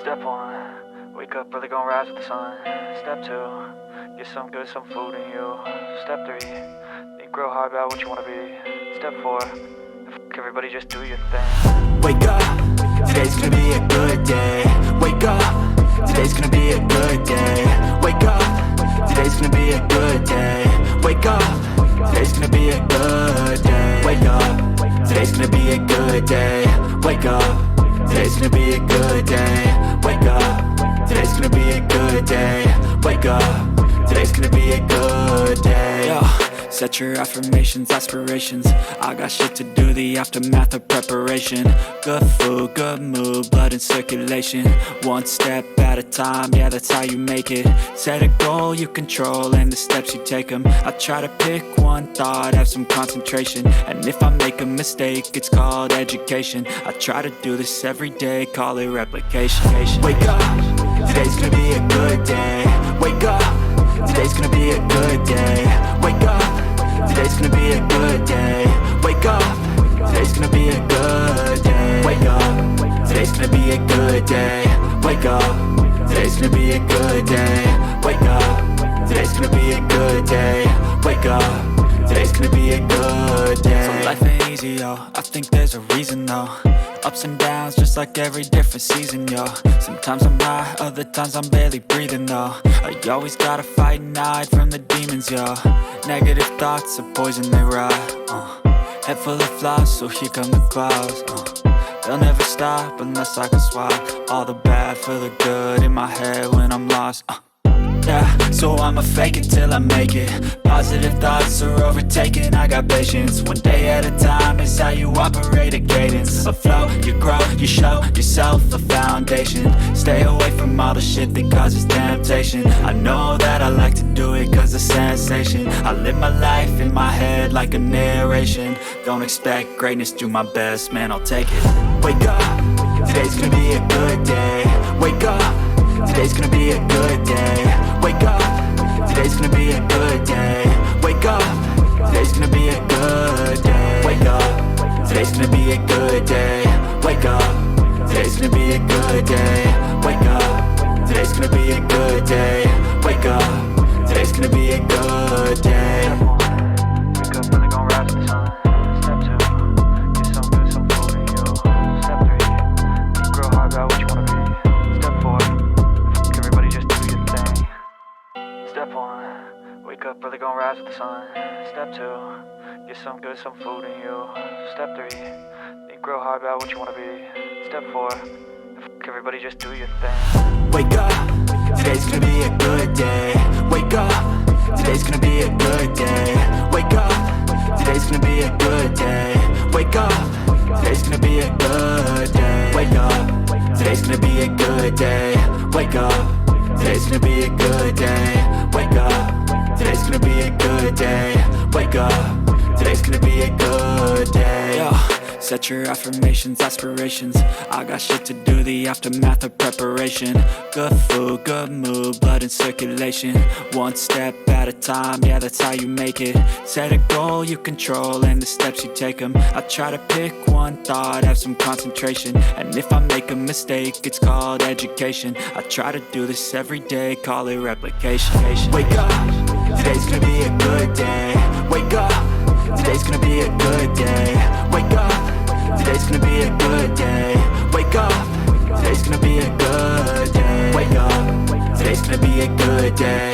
Step 1, wake up early, gonna rise with the sun. Step 2, get some good, some food in you. Step 3, think real hard about what you wanna be. Step 4, everybody just do your thing. Wake up, today's gonna be a good day. Wake up, today's gonna be a good day. Wake up, today's gonna be a good day. Wake up, today's gonna be a good day. Wake up, today's gonna be a good day. Wake up, today's gonna be a good day. Wake up, today's gonna be a good day. Wake up, today's gonna be a good day. Yo. Set your affirmations, aspirations. I got shit to do, the aftermath of preparation. Good food, good mood, blood in circulation. One step at a time, yeah, that's how you make it. Set a goal you control and the steps you take them. I try to pick one thought, have some concentration. And if I make a mistake, it's called education. I try to do this every day, call it replication. Wake up, today's gonna be a good day. Wake up, today's gonna be a good day. Wake up, today's gonna be a good day. Wake up, today's gonna be a good day. Wake up, today's gonna be a good day. Wake up, today's gonna be a good day. Wake up, today's gonna be a good day. Wake up, today's gonna be a good day. So life ain't easy, yo, I think there's a reason though. Ups and downs, just like every different season, yo. Sometimes I'm high, other times I'm barely breathing, though. I always gotta fight and hide from the demons, yo. Negative thoughts are poison, they rot. Head full of flaws, so here come the clouds. They'll never stop unless I can swap all the bad for the good in my head when I'm lost. Yeah, so I'ma fake it till I make it. Positive thoughts are overtaken, I got patience. One day at a time is how you operate a cadence. A flow, you grow, you show yourself a foundation. Stay away from all the shit that causes temptation. I know that I like to do it cause of sensation. I live my life in my head like a narration. Don't expect greatness, do my best, man, I'll take it. Wake up, today's gonna be a good day. Wake up, today's gonna be a good day. Wake up, today's gonna be a good day. Wake up, today's gonna be a good day. Wake up, today's gonna be a good day. Wake up, today's gonna be a good day. Wake up, today's gonna be a good day. Wake up, today's gonna be a good day. Wake up early, gonna rise with the sun. Step 2, get some good, some food in you. Step 3, think real hard about what you wanna be. Step 4, everybody just do your thing. Step 1, wake up early, gonna rise with the sun. Step 2, get some good, some food in you. Step 3, think real hard about what you wanna be. Step 4, everybody just do your thing. Wake up, today's gonna be a good day. Wake up, today's gonna be a good day. Wake up, today's gonna be a good day. Wake up, today's gonna be a good day. Wake up, today's gonna be a good day. Wake up, today's gonna be a good day. Wake up, today's gonna be a good day. Wake up, today's gonna be a good day. Yo. Set your affirmations, aspirations. I got shit to do, the aftermath of preparation. Good food, good mood, blood in circulation. One step at a time, yeah, that's how you make it. Set a goal you control and the steps you take them. I try to pick one thought, have some concentration. And if I make a mistake, it's called education. I try to do this every day, call it replication. Wake up, today's gonna be a good day. Wake up, today's gonna be a good day. Wake up, today's gonna be a good day. Wake up, today's gonna be a good day. Wake up, today's gonna be a good day.